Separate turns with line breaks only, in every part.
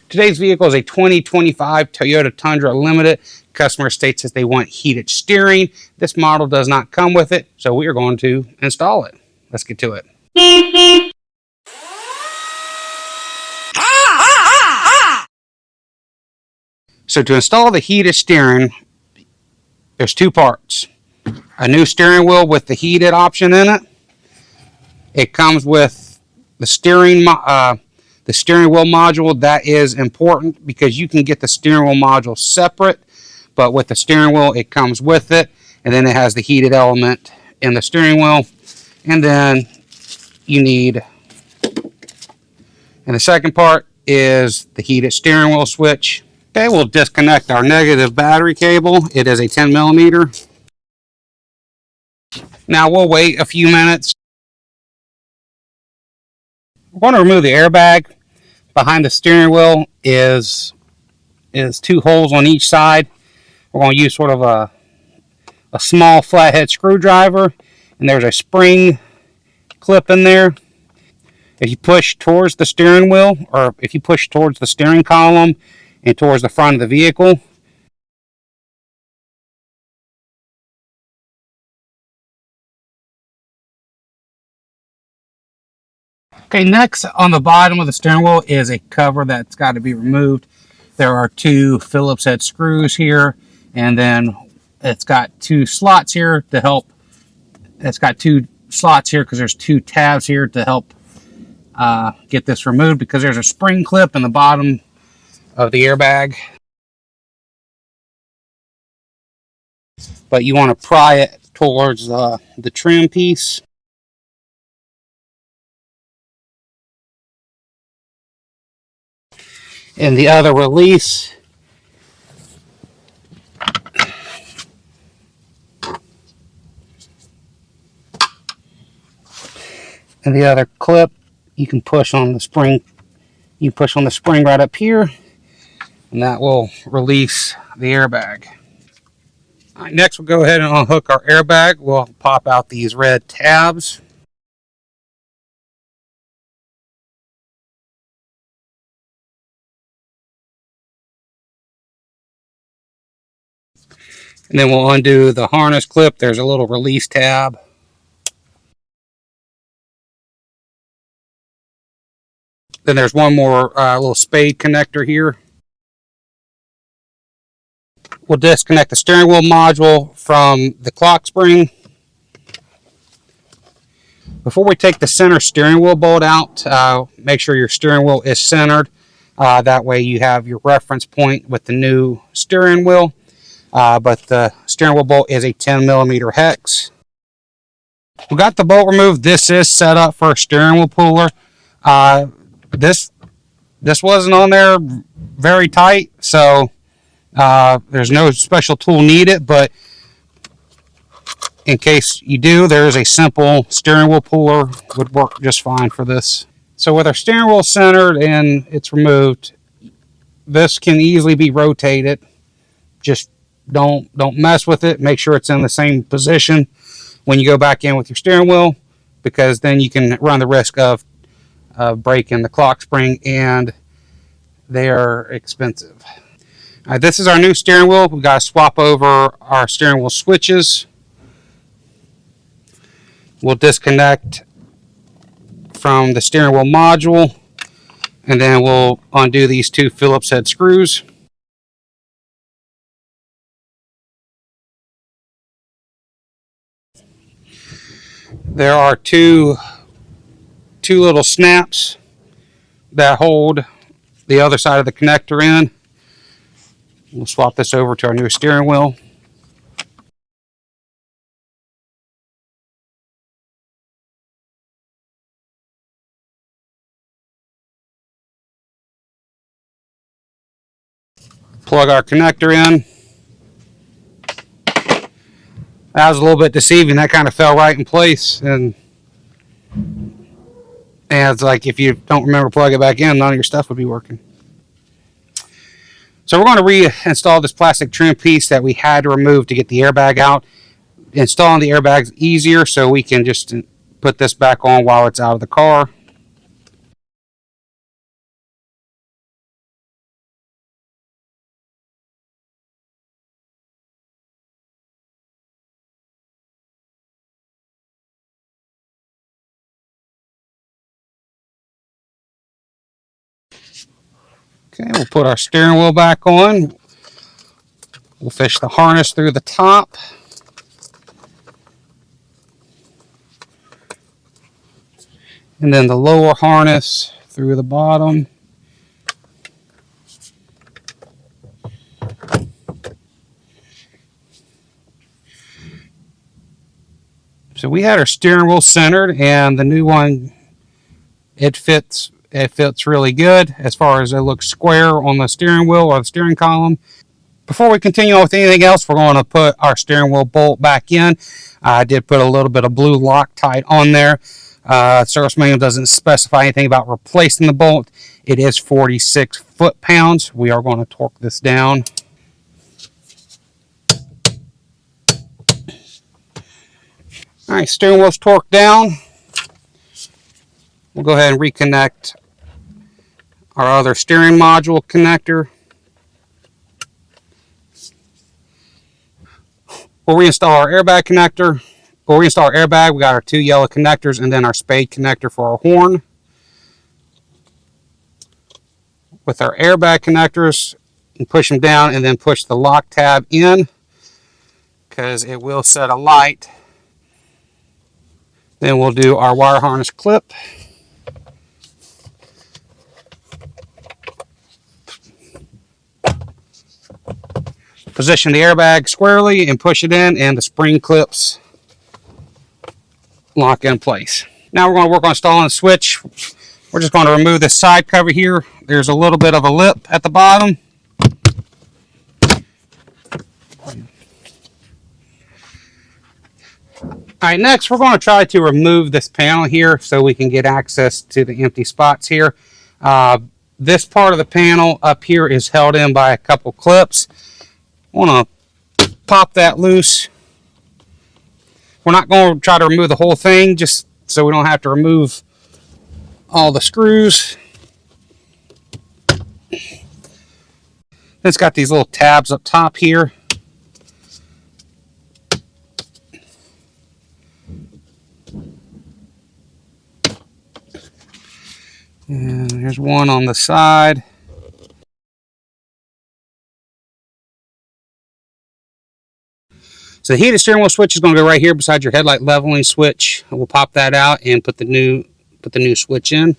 Today's vehicle is a 2025 Toyota Tundra Limited. Customer states that they want heated steering. This model does not come with it, so we are going to install it. Let's get to it. So to install the heated steering, there's two parts. A new steering wheel with the heated option in it. It comes with the steering wheel module. That is important because you can get the steering wheel module separate, but with the steering wheel, it comes with it. And then it has the heated element in the steering wheel. And then you need, and the second part is the heated steering wheel switch. Okay, we'll disconnect our negative battery cable. It is a 10 millimeter. Now we'll wait a few minutes. We're going to remove the airbag. Behind the steering wheel is two holes on each side. We're going to use sort of a small flathead screwdriver, and there's a spring clip in there. If you push towards the steering wheel, or if you push towards the steering column and towards the front of the vehicle, okay, next on the bottom of the steering wheel is a cover that's got to be removed. There are two Phillips head screws here, and then it's got two slots here to help. It's got two slots here because there's two tabs here to help get this removed, because there's a spring clip in the bottom of the airbag. But you want to pry it towards the trim piece. And the other release and the other clip, you can push on the spring. You push on the spring right up here, and that will release the airbag. All right, next we'll go ahead and unhook our airbag. We'll pop out these red tabs. And then we'll undo the harness clip. There's a little release tab. Then there's one more little spade connector here. We'll disconnect the steering wheel module from the clock spring. Before we take the center steering wheel bolt out, make sure your steering wheel is centered. That way you have your reference point with the new steering wheel. But the steering wheel bolt is a 10 millimeter hex. We got the bolt removed. This is set up for a steering wheel puller. This wasn't on there very tight, so there's no special tool needed, but in case you do, there is a simple steering wheel puller, would work just fine for this. So with our steering wheel centered and it's removed, this can easily be rotated. Just don't mess with it. Make sure it's in the same position when you go back in with your steering wheel, because then you can run the risk of breaking the clock spring, and they are expensive. This is our new steering wheel. We've got to swap over our steering wheel switches. We'll disconnect from the steering wheel module, and then we'll undo these two Phillips head screws. There are two little snaps that hold the other side of the connector in. We'll swap this over to our new steering wheel. Plug our connector in. That was a little bit deceiving. That kind of fell right in place, and it's like if you don't remember to plug it back in, none of your stuff would be working. So we're going to reinstall this plastic trim piece that we had to remove to get the airbag out. Installing the airbag is easier, so we can just put this back on while it's out of the car. Okay, we'll put our steering wheel back on. We'll fish the harness through the top. And then the lower harness through the bottom. So we had our steering wheel centered, and the new one, it fits really good as far as it looks square on the steering wheel or the steering column. Before we continue on with anything else, we're going to put our steering wheel bolt back in. I did put a little bit of blue Loctite on there. Service manual doesn't specify anything about replacing the bolt. It is 46 foot-pounds. We are going to torque this down. All right, steering wheel's torqued down. We'll go ahead and reconnect our other steering module connector. We'll reinstall our airbag connector. We'll reinstall our airbag. We got our 2 yellow connectors and then our spade connector for our horn. With our airbag connectors, you push them down and then push the lock tab in because it will set a light. Then we'll do our wire harness clip. Position the airbag squarely and push it in, and the spring clips lock in place. Now we're going to work on installing the switch. We're just going to remove this side cover here. There's a little bit of a lip at the bottom. Alright, next we're going to try to remove this panel here so we can get access to the empty spots here. This part of the panel up here is held in by a couple clips. I want to pop that loose. We're not going to try to remove the whole thing just so we don't have to remove all the screws. It's got these little tabs up top here. And there's one on the side. So the heated steering wheel switch is going to go right here beside your headlight leveling switch. We'll pop that out and put the new switch in.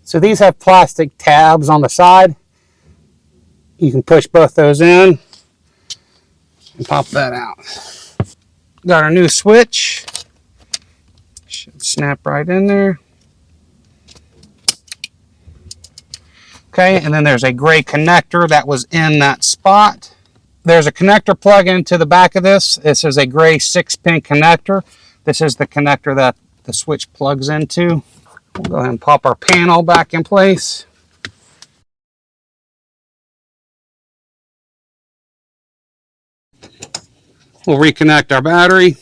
So these have plastic tabs on the side. You can push both those in and pop that out. Got our new switch. Should snap right in there. Okay, and then there's a gray connector that was in that spot. There's a connector plug into the back of this. This is a gray 6-pin connector. This is the connector that the switch plugs into. We'll go ahead and pop our panel back in place. We'll reconnect our battery.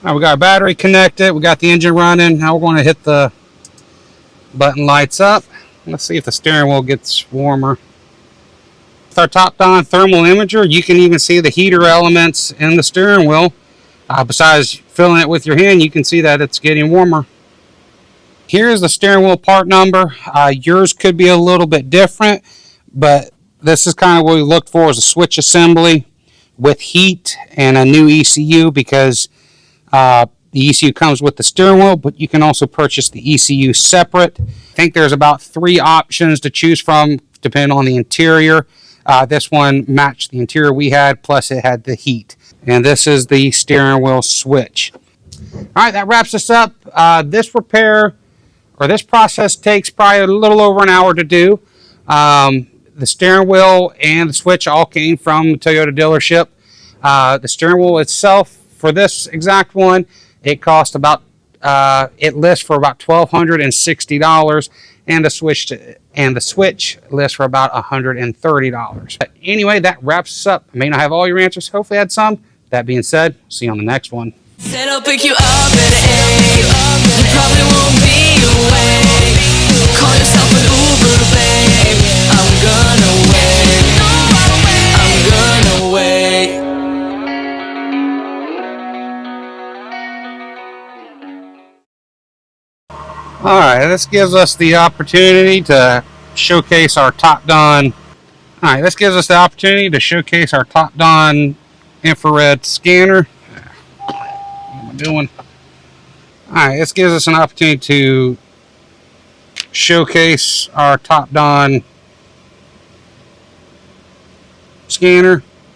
Now we got our battery connected. We got the engine running. Now we're going to hit the button lights up. Let's see if the steering wheel gets warmer. With our top-down thermal imager, you can even see the heater elements in the steering wheel. Besides filling it with your hand, you can see that it's getting warmer. Here's the steering wheel part number. Yours could be a little bit different, but this is kind of what we looked for, is a switch assembly with heat and a new ECU, because the ECU comes with the steering wheel, but you can also purchase the ECU separate. I think there's about 3 options to choose from depending on the interior. This one matched the interior we had, plus it had the heat. And this is the steering wheel switch. All right, that wraps us up. This repair, or this process, takes probably a little over an hour to do. The steering wheel and the switch all came from the Toyota dealership. The steering wheel itself, for this exact one, it cost about, it lists for about $1,260, and the switch lists for about $130. But anyway, that wraps us up. I may not have all your answers. Hopefully I had some. That being said, see you on the next one.
Said I'll pick you up at 8. You probably won't be awake. Call yourself an Uber, babe. I'm gonna wait.
Alright, this gives us the opportunity to showcase our top-down. Alright, this gives us the opportunity to showcase our top-down infrared scanner. What am I doing? Alright, this gives us an opportunity to showcase our top-down scanner.